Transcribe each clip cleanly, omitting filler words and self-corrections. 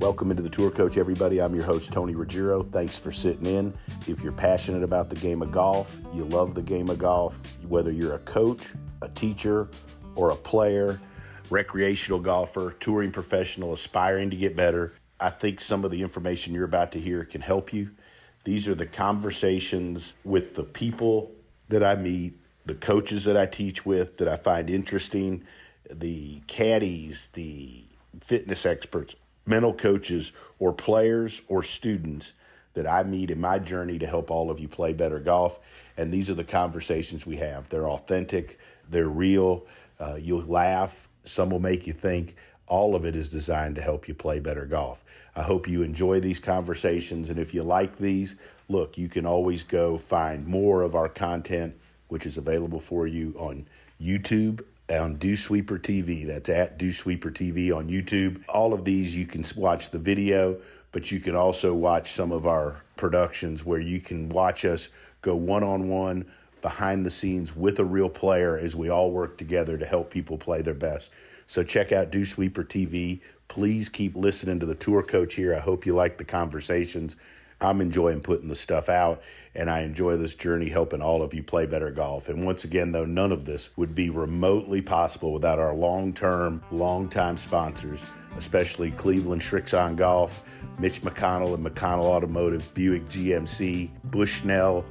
Welcome into the Tour Coach, everybody. I'm your host, Tony Ruggiero. Thanks for sitting in. If you're passionate about the game of golf, you love the game of golf, whether you're a coach, a teacher, or a player, recreational golfer, touring professional, aspiring to get better, I think some of the information you're about to hear can help you. These are the conversations with the people that I meet, the coaches that I teach with that I find interesting, the caddies, the fitness experts, mental coaches, or players or students that I meet in my journey to help all of you play better golf. And these are the conversations we have. They're authentic, they're real, you'll laugh, some will make you think. All of it is designed to help you play better golf. I hope you enjoy these conversations, and if you like these, look, you can always go find more of our content, which is available for you on YouTube, on DewsweeperTV. That's at DewsweeperTV on YouTube. All of these, you can watch the video, but you can also watch some of our productions where you can watch us go one-on-one behind the scenes with a real player as we all work together to help people play their best. So check out DewsweeperTV. Please keep listening to the Tour Coach here. I hope you like the conversations. I'm enjoying putting the stuff out, and I enjoy this journey helping all of you play better golf. And once again, though, none of this would be remotely possible without our long-time sponsors, especially Cleveland Shrixon Golf, Mitch McConnell and McConnell Automotive, Buick GMC, Bushnell,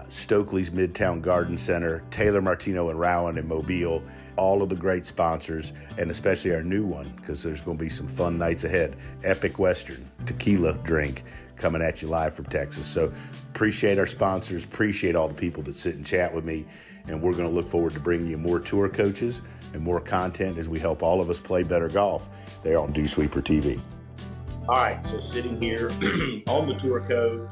Stokely's Midtown Garden Center, Taylor Martino and Rowan in Mobile, all of the great sponsors, and especially our new one, because there's going to be some fun nights ahead, Epic Western Tequila Drink, coming at you live from Texas. So appreciate our sponsors, appreciate all the people that sit and chat with me, and we're going to look forward to bringing you more tour coaches and more content as we help all of us play better golf there on Dewsweeper TV. All right, so sitting here on the Tour Coach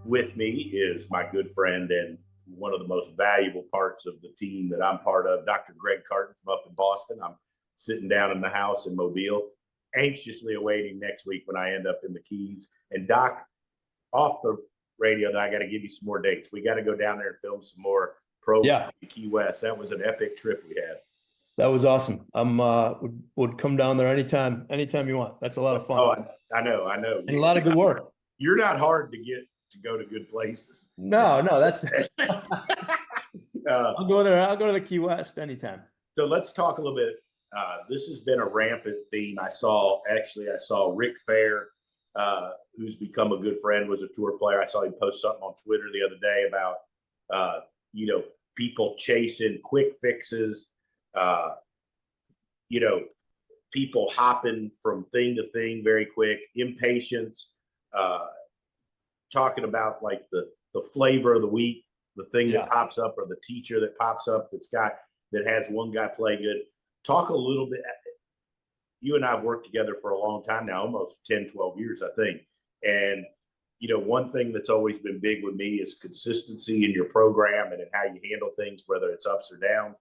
with me is my good friend and one of the most valuable parts of the team that I'm part of, Dr. Greg Cartin from up in Boston. I'm sitting down in the house in Mobile, anxiously awaiting next week when I end up in the Keys. And Doc, off the radio, I got to give you some more dates. We got to go down there and film some more pro in Key West. That was an epic trip we had. That was awesome. Would come down there anytime you want. That's a lot of fun. Oh, I know. And a lot of good work. You're not hard to get to go to good places. No, that's I'll go there. I'll go to the Key West anytime. So let's talk a little bit. This has been a rampant theme. I saw Rick Fair, who's become a good friend, was a tour player. I saw him post something on Twitter the other day about, people chasing quick fixes, people hopping from thing to thing very quick, impatience, talking about like the flavor of the week, the thing that pops up, or the teacher that pops up that has one guy play good. Talk a little bit. You and I have worked together for a long time now, almost 10, 12 years, I think. And, one thing that's always been big with me is consistency in your program and in how you handle things, whether it's ups or downs.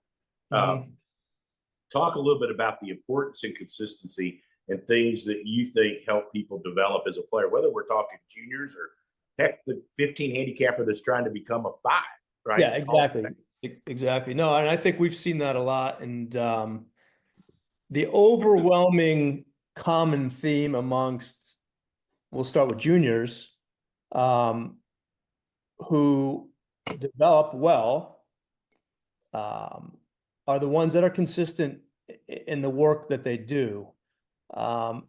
Talk a little bit about the importance and consistency and things that you think help people develop as a player, whether we're talking juniors or heck, the 15 handicapper that's trying to become a 5, right? Yeah, exactly. No, and I think we've seen that a lot. And the overwhelming common theme amongst, we'll start with juniors, who develop well, are the ones that are consistent in the work that they do.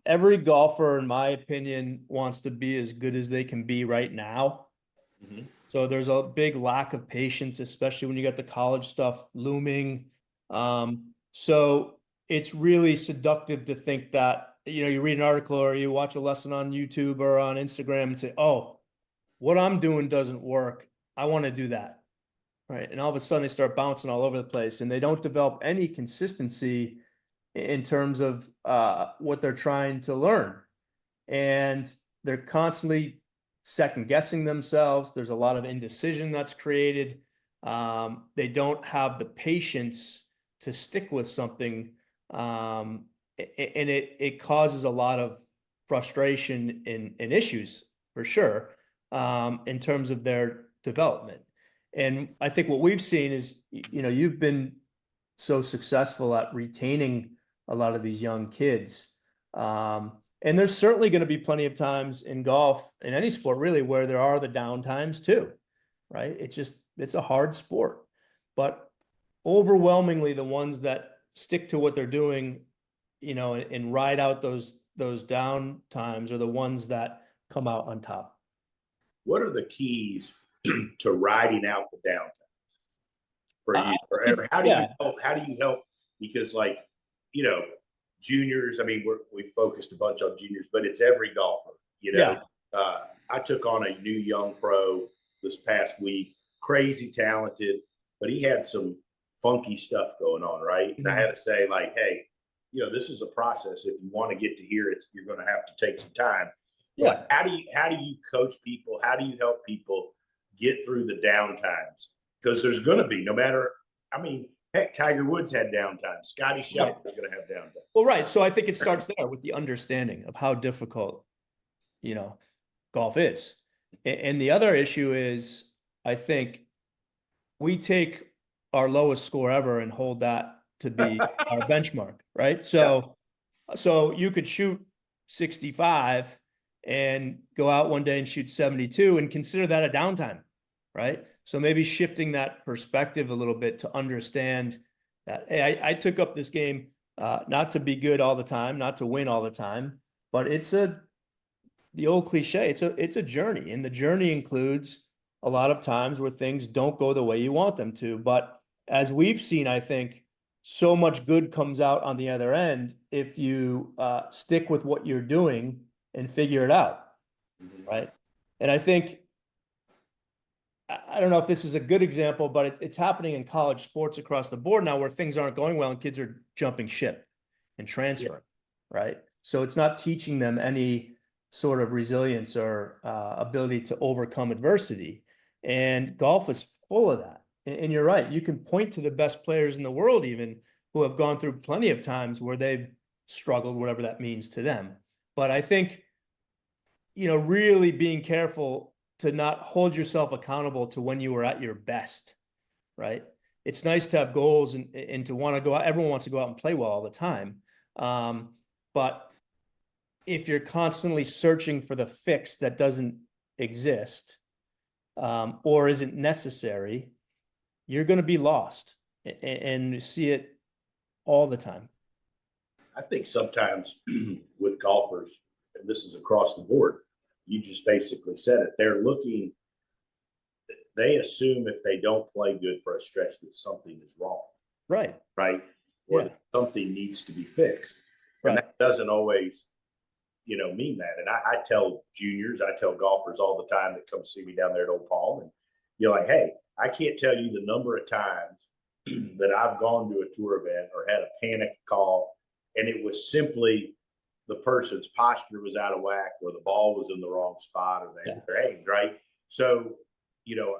Every golfer, in my opinion, wants to be as good as they can be right now. Mm-hmm. So there's a big lack of patience, especially when you got the college stuff looming. So it's really seductive to think that, you read an article or you watch a lesson on YouTube or on Instagram and say, oh, what I'm doing doesn't work. I want to do that. Right. And all of a sudden they start bouncing all over the place, and they don't develop any consistency in terms of what they're trying to learn. And they're constantly second guessing themselves. There's a lot of indecision that's created. They don't have the patience to stick with something. And it causes a lot of frustration and issues for sure, in terms of their development. And I think what we've seen is, you've been so successful at retaining a lot of these young kids. And there's certainly going to be plenty of times in golf, in any sport really, where there are the down times too, right? It's a hard sport. But overwhelmingly, the ones that stick to what they're doing, and ride out those down times are the ones that come out on top. What are the keys to riding out the down times for you? Or how do you help? How do you help? Because juniors, I mean, we focused a bunch on juniors, but it's every golfer, I took on a new young pro this past week, crazy talented, but he had some funky stuff going on, right? And I had to say, like, hey, this is a process. If you want to get to here, you're going to have to take some time. Yeah. But how do you coach people? How do you help people get through the down times? Because there's going to be, no matter, I mean, heck, Tiger Woods had downtime. Scotty Scheffler's going to have downtime. Well, right. So I think it starts there with the understanding of how difficult, golf is. And the other issue is, I think we take our lowest score ever and hold that to be our benchmark, right? So you could shoot 65 and go out one day and shoot 72 and consider that a downtime, right? So maybe shifting that perspective a little bit to understand that, hey, I took up this game not to be good all the time, not to win all the time, but the old cliche, it's a journey, and the journey includes a lot of times where things don't go the way you want them to. But as we've seen, I think so much good comes out on the other end if you stick with what you're doing and figure it out, right? And I think, I don't know if this is a good example, but it's happening in college sports across the board now, where things aren't going well and kids are jumping ship and transferring, right? So it's not teaching them any sort of resilience or ability to overcome adversity. And golf is full of that. And you're right. You can point to the best players in the world, even, who have gone through plenty of times where they've struggled, whatever that means to them. But I think, really being careful to not hold yourself accountable to when you were at your best, right? It's nice to have goals and to want to go out. Everyone wants to go out and play well all the time. But if you're constantly searching for the fix that doesn't exist or isn't necessary, you're going to be lost and see it all the time. I think sometimes with golfers, and this is across the board, you just basically said it. They assume if they don't play good for a stretch that something is wrong. Right. Right. Or that something needs to be fixed. Right. And that doesn't always, mean that. And I tell juniors, I tell golfers all the time that come see me down there at Old Palm, and you're like, hey, I can't tell you the number of times that I've gone to a tour event or had a panic call, and it was simply the person's posture was out of whack, or the ball was in the wrong spot, or they aimed, right? So, you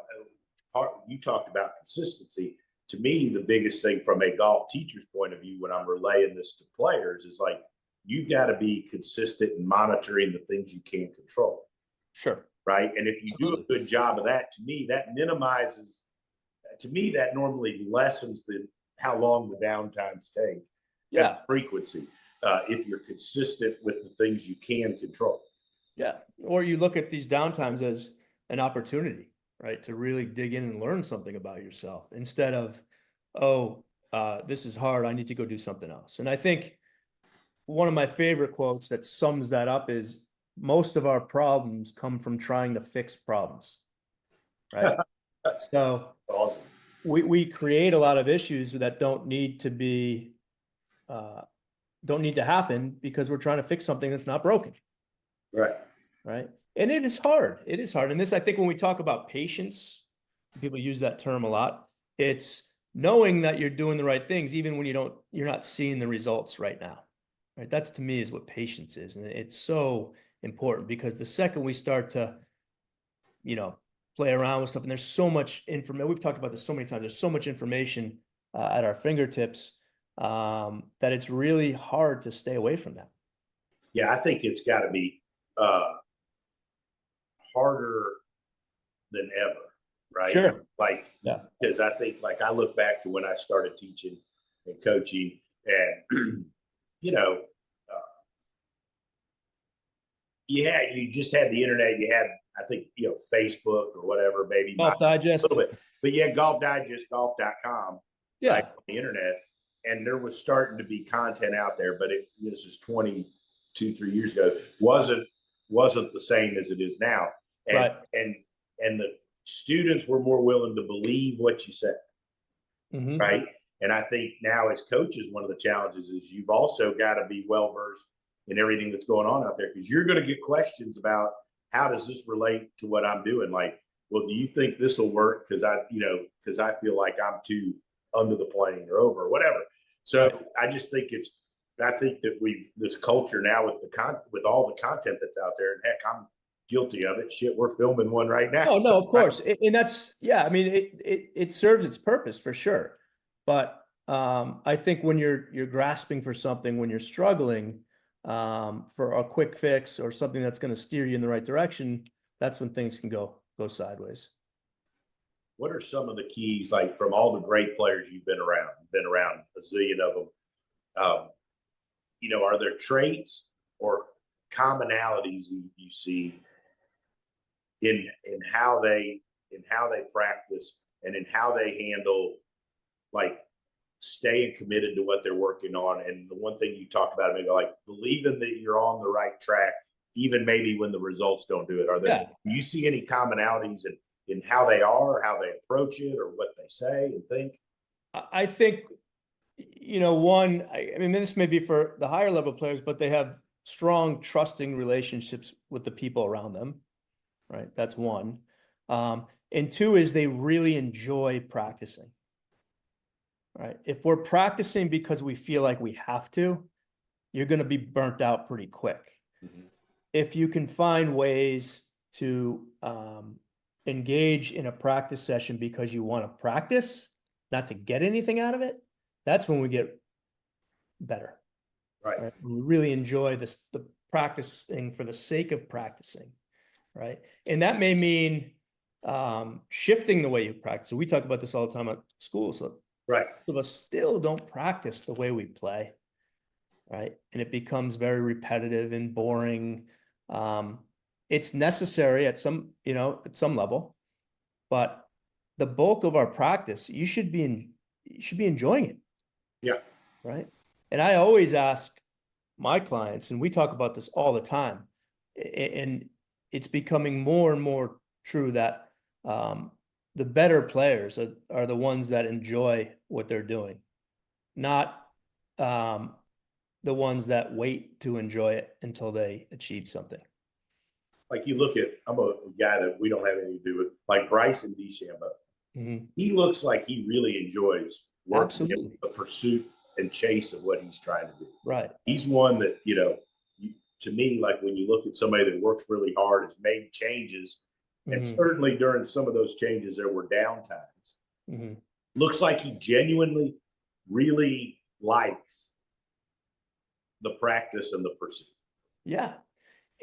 talked about consistency. To me, the biggest thing from a golf teacher's point of view when I'm relaying this to players is like, you've got to be consistent in monitoring the things you can't control. Sure. Right. And if you do a good job of that, to me, that normally lessens how long the downtimes take. Yeah. Frequency. If you're consistent with the things you can control. Yeah. Or you look at these downtimes as an opportunity, right? To really dig in and learn something about yourself instead of, this is hard, I need to go do something else. And I think one of my favorite quotes that sums that up is, most of our problems come from trying to fix problems, right? So awesome. We create a lot of issues that don't need to happen because we're trying to fix something that's not broken. Right. Right. And it is hard. It is hard. And this, I think, when we talk about patience, people use that term a lot. It's knowing that you're doing the right things, even when you're not seeing the results right now. Right. That's, to me, is what patience is. And it's so important, because the second we start to, play around with stuff, and there's so much information, we've talked about this so many times, there's so much information at our fingertips that it's really hard to stay away from that. Yeah, I think it's got to be harder than ever, right? Sure. Because I think, I look back to when I started teaching and coaching, and you just had the internet. You had, I think, Facebook or whatever, maybe Golf a Digest. little bit, but yeah, Golf Digest, golf.com, Yeah. right, on the internet. And there was starting to be content out there, but this is 22, 3 years ago, wasn't the same as it is now. And, Right. and the students were more willing to believe what you said. Mm-hmm. Right. And I think now as coaches, one of the challenges is you've also got to be well-versed in everything that's going on out there, because you're going to get questions about how does this relate to what I'm doing? Like, well, do you think this will work? Because I feel like I'm too under the plane or over or whatever. So I just think I think that this culture now with all the content that's out there, and heck, I'm guilty of it. Shit, we're filming one right now. Oh, no, of course. And that's, yeah, I mean, it serves its purpose for sure. But I think when you're grasping for something, when you're struggling for a quick fix or something that's going to steer you in the right direction, that's when things can go sideways. What are some of the keys, like from all the great players you've been around a zillion of them? Are there traits or commonalities you see in how they practice and in how they handle, like, staying committed to what they're working on? And the one thing you talk about, maybe like believing that you're on the right track, even maybe when the results don't do it. Do you see any commonalities in how they are, how they approach it, or what they say and think? I think, I mean, this may be for the higher level players, but they have strong, trusting relationships with the people around them, right? That's one. And two is they really enjoy practicing, right? If we're practicing because we feel like we have to, you're going to be burnt out pretty quick. Mm-hmm. If you can find ways to engage in a practice session because you want to practice, not to get anything out of it, that's when we get better. Right? We really enjoy the practicing for the sake of practicing, right? And that may mean shifting the way you practice. So we talk about this all the time at school. So some of us still don't practice the way we play, right? And it becomes very repetitive and boring. It's necessary at some level, but the bulk of our practice, you should be enjoying it. Yeah. Right. And I always ask my clients, and we talk about this all the time, and it's becoming more and more true that the better players are the ones that enjoy what they're doing, not the ones that wait to enjoy it until they achieve something. Like, you look at, I'm a guy that we don't have anything to do with, like Bryson DeChambeau. Mm-hmm. He looks like he really enjoys working in the pursuit and chase of what he's trying to do. Right. He's one that, to me, like when you look at somebody that works really hard, has made changes, and certainly during some of those changes, there were down times. Mm-hmm. Looks like he genuinely really likes the practice and the pursuit. Yeah.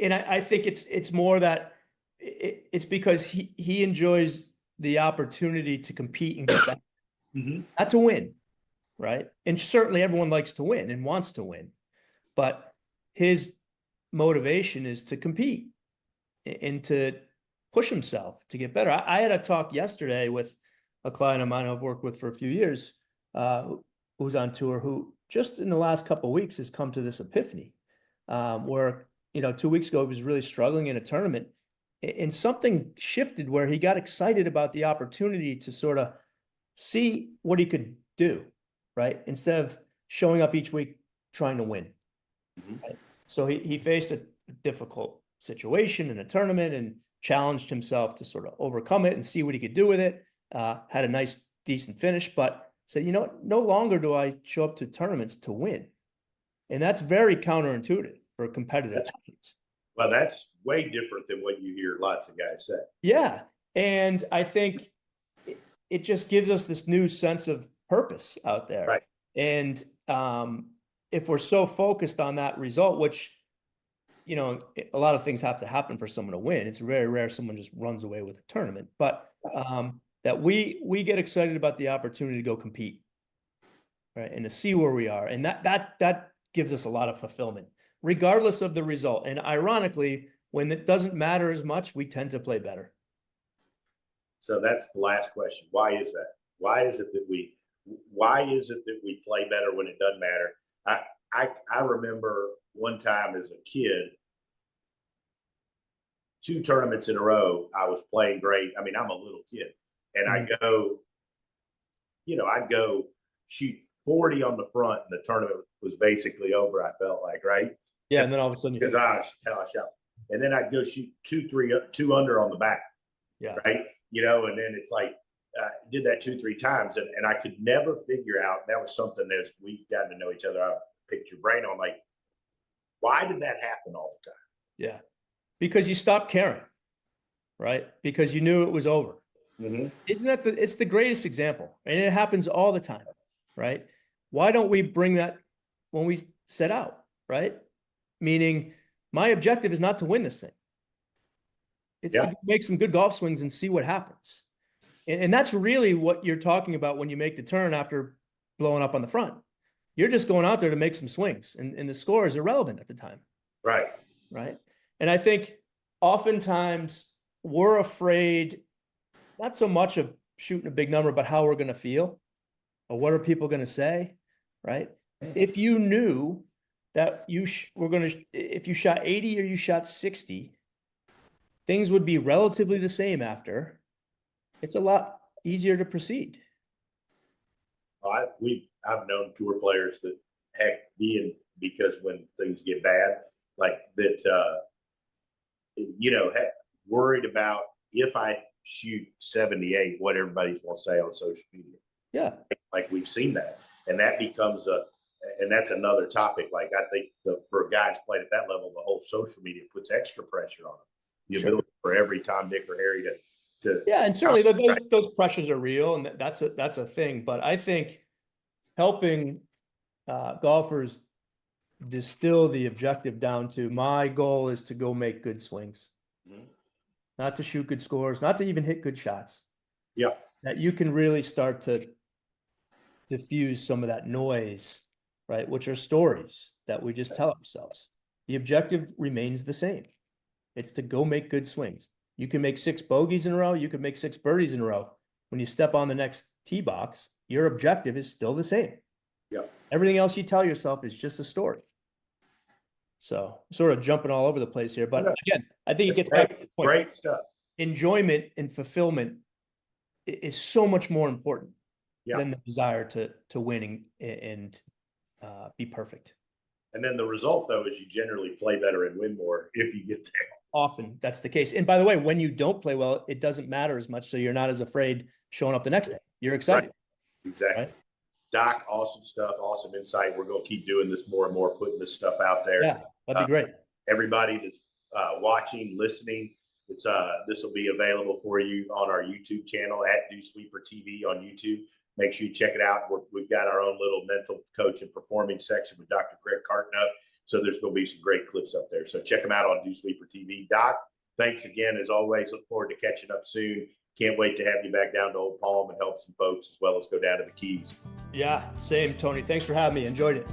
And I think it's more that it's because he enjoys the opportunity to compete and get back, not to win, right? And certainly everyone likes to win and wants to win, but his motivation is to compete and to push himself to get better. I had a talk yesterday with a client of mine I've worked with for a few years, who's on tour, who just in the last couple of weeks has come to this epiphany, where 2 weeks ago, he was really struggling in a tournament, and something shifted where he got excited about the opportunity to sort of see what he could do, right? Instead of showing up each week trying to win. Mm-hmm. Right? So he faced a difficult situation in a tournament and challenged himself to sort of overcome it and see what he could do with it. Had a nice, decent finish, but said, no longer do I show up to tournaments to win. And that's very counterintuitive for competitive athletes. Well, that's way different than what you hear lots of guys say. Yeah. And I think it just gives us this new sense of purpose out there. Right. And if we're so focused on that result, which, a lot of things have to happen for someone to win. It's very rare someone just runs away with a tournament, but that we get excited about the opportunity to go compete, right? And to see where we are. And that gives us a lot of fulfillment, regardless of the result. And ironically, when it doesn't matter as much, we tend to play better. So that's the last question. Why is that? Why is it that we play better when it doesn't matter? I remember one time as a kid, 2 tournaments in a row, I was playing great. I mean, I'm a little kid, and I'd go shoot 40 on the front, and the tournament was basically over. I felt like, right? Yeah, and then all of a sudden, because I shot, and then I'd go shoot 2 under on the back. Yeah, right. And then it's like did that 2-3 times, and I could never figure out. That was something that we've gotten to know each other. I picked your brain on, like, why did that happen all the time? Yeah, because you stopped caring, right? Because you knew it was over. Mm-hmm. Isn't that it's the greatest example, and it happens all the time, right? Why don't we bring that when we set out, right? Meaning, my objective is not to win this thing. It's to make some good golf swings and see what happens. And that's really what you're talking about when you make the turn after blowing up on the front. You're just going out there to make some swings, and the score is irrelevant at the time. Right. Right. And I think oftentimes we're afraid, not so much of shooting a big number, but how we're going to feel, or what are people going to say, right? If you knew that if you shot 80 or you shot 60, things would be relatively the same after. It's a lot easier to proceed. I've known tour players that because when things get bad, like that, worried about if I shoot 78, what everybody's going to say on social media. Yeah. Like we've seen that. And that becomes and that's another topic. Like I think for guys playing at that level, the whole social media puts extra pressure on them. The ability for every Tom, Dick, or Harry to yeah, and certainly those pressures are real, and that's a thing. But I think helping golfers distill the objective down to, my goal is to go make good swings, not to shoot good scores, not to even hit good shots. Yeah, that you can really start to diffuse some of that noise, right? Which are stories that we just tell ourselves. The objective remains the same. It's to go make good swings. You can make 6 bogeys in a row. You can make 6 birdies in a row. When you step on the next tee box, your objective is still the same. Yeah. Everything else you tell yourself is just a story. So sort of jumping all over the place here, but again, I think it gets back to the point. Great stuff. Enjoyment and fulfillment is so much more important than the desire to win and be perfect. And then the result, though, is you generally play better and win more if you get there. Often that's the case. And by the way, when you don't play well, it doesn't matter as much. So you're not as afraid showing up the next day. You're excited. Right. Exactly. Right? Doc, awesome stuff, awesome insight. We're going to keep doing this more and more, putting this stuff out there. Yeah, that'd be great. Everybody that's watching, listening, this will be available for you on our YouTube channel at DewsweeperTV on YouTube. Make sure you check it out. We've got our own little mental coach and performing section with Dr. Greg Cartin up. So there's going to be some great clips up there. So check them out on DewsweeperTV. Doc, thanks again. As always, look forward to catching up soon. Can't wait to have you back down to Old Palm and help some folks, as well as go down to the Keys. Yeah, same, Tony. Thanks for having me. Enjoyed it.